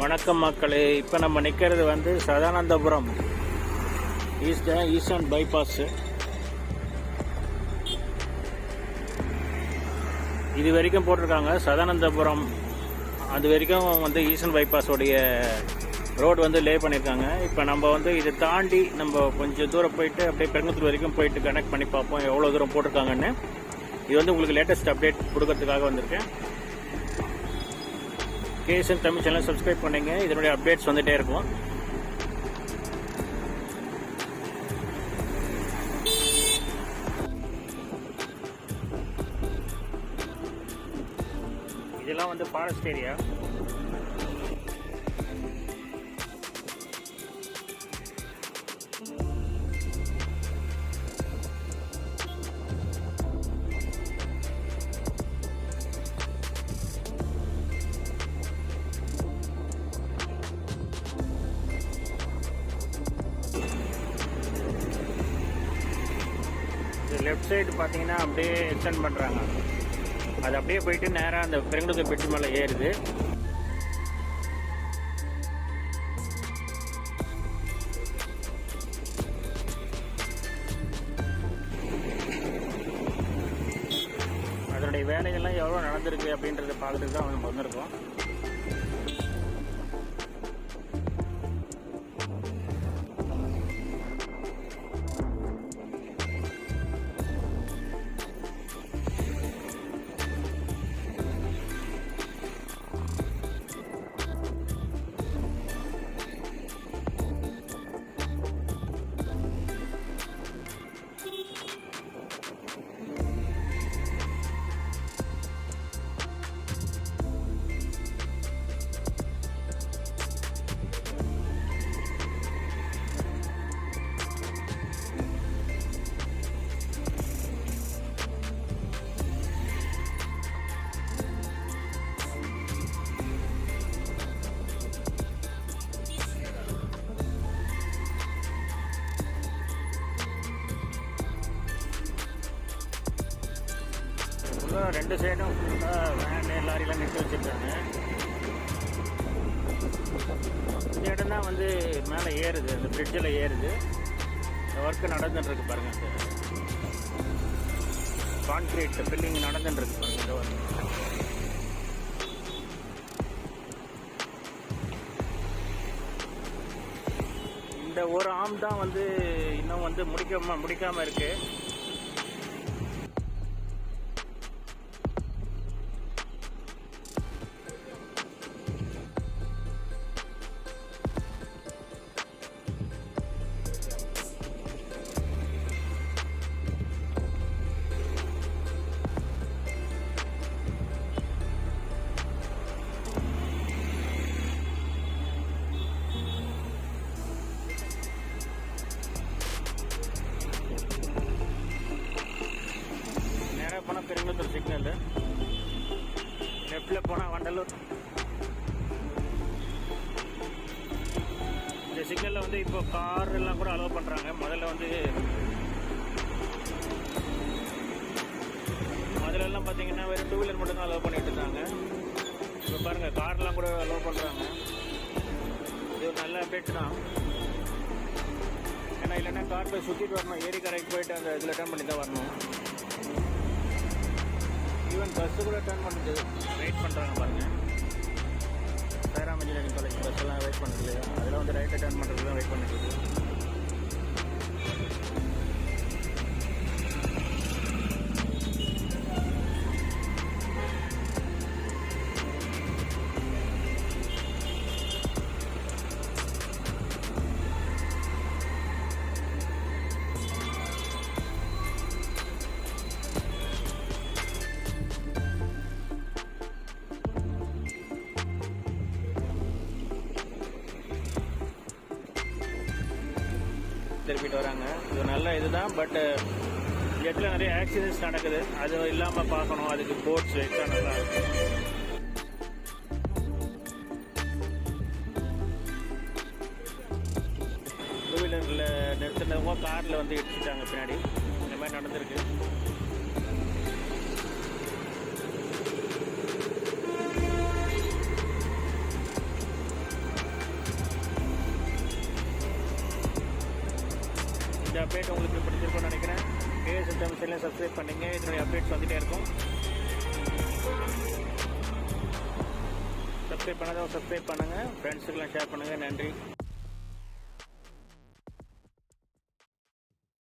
வணக்கம் மக்களே. இப்போ நம்ம நிற்கிறது வந்து சதானந்தபுரம் ஈஸ்டர்ன் பைபாஸ். இது வரைக்கும் போட்டிருக்காங்க சதானந்தபுரம், அது வரைக்கும் வந்து ஈஸ்டர்ன் பைபாஸோடைய ரோடு வந்து லே பண்ணியிருக்காங்க. இப்போ நம்ம வந்து இதை தாண்டி நம்ம கொஞ்சம் தூரம் போயிட்டு அப்படியே பெருங்குத்தூர் வரைக்கும் போயிட்டு கனெக்ட் பண்ணி பார்ப்போம் எவ்வளோ தூரம் போட்டிருக்காங்கன்னு. இது வந்து உங்களுக்கு லேட்டஸ்ட் அப்டேட் கொடுக்கறதுக்காக வந்திருக்கேன். கேஎஸ்என் தமிழ் சேனல் சப்ஸ்கிரைப் பண்ணுங்க, இதனுடைய அப்டேட்ஸ் வந்துட்டே இருக்கும். இதெல்லாம் வந்து ஃபாரஸ்ட் ஏரியா. லெஃப்ட் சைடு பார்த்தீங்கன்னா அப்படியே எக்ஸ்டெண்ட் பண்ணுறாங்க. அது அப்படியே போயிட்டு நேராக அந்த பெருங்குளத்தூர் பெட்டி மேலே ஏறுது. அதனுடைய வேலைகள்லாம் எவ்வளோ நடந்திருக்கு அப்படின்றத பார்த்துட்டு தான் நம்ம வந்திருக்கோம். ரெண்டு சைடும் ஃபுல்லாக வேனு லாரிலாம் நிறுத்தி வச்சுருக்காங்க. இந்த இடம் தான் வந்து மேலே ஏறுது, அந்த பிரிட்ஜில் ஏறுது. இந்த ஒர்க்கு நடந்துட்டுருக்கு பாருங்கள். கான்கிரீட் பில்டிங் நடந்துட்டுருக்கு பாருங்கள். இந்த ஒர்க் இந்த ஒரு ஆம் தான் வந்து இன்னும் வந்து முடிக்காமல் இருக்குது. போனால் பெருங்குளத்தூர் சிக்னல், லெஃப்டில் போனால் வண்டலூர். இந்த சிக்னலில் வந்து இப்போ கார் எல்லாம் கூட அலோவ் பண்ணுறாங்க. முதல்லலாம் பார்த்தீங்கன்னா வெறும் 2 வீலர் மட்டும்தான் அலோவ் பண்ணிட்டு இருந்தாங்க. இப்போ பாருங்கள், கார்லாம் கூட அலோவ் பண்ணுறாங்க. இது ஒரு நல்ல அப்டேட் தான். ஏன்னா இல்லைன்னா கார் போய் சுற்றிட்டு வரணும், ஏரி கரைக்கு போயிட்டு அந்த இதில் டர்ன் பண்ணி தான் வரணும். ஈவன் பஸ்ஸு கூட டர்ன் பண்ணுறது வெயிட் பண்ணுறாங்க பாருங்கள். சாய்ராம் இன்ஜினியரிங் காலேஜ் பஸ்ஸெல்லாம் வெயிட் பண்ணுறது இல்லையா, அதெல்லாம் வந்து ரைட்டை டர்ன் பண்ணுறது தான் வெயிட் பண்ணிட்டு. திருப்பிட்டு வராங்க. இது நல்ல இதுதான். பட் இந்த இடத்துல நிறைய ஆக்சிடென்ட்ஸ் நடக்குது, அது இல்லாமல் பார்க்கணும். அதுக்கு போர்ட்ஸ் வைத்தா நல்லா இருக்கும். டூ வீலரில் நிறுத்தினவங்க காரில் வந்து இடிச்சிட்டாங்க பின்னாடி. இந்த மாதிரி நடந்திருக்கு. அப்டேட் உங்களுக்கு பிடிச்சிருக்கும்னு நினைக்கிறேன். கேஎஸ்என் தமிழ் சேனலை சப்ஸ்கிரைப் பண்ணுங்க. இதனுடைய அப்டேட்ஸ் வந்துகிட்டே இருக்கும். சப்ஸ்கிரைப் பண்ணாதான் சப்ஸ்கிரைப் பண்ணுங்கள், ஃப்ரெண்ட்ஸுக்கெல்லாம் ஷேர் பண்ணுங்கள். நன்றி.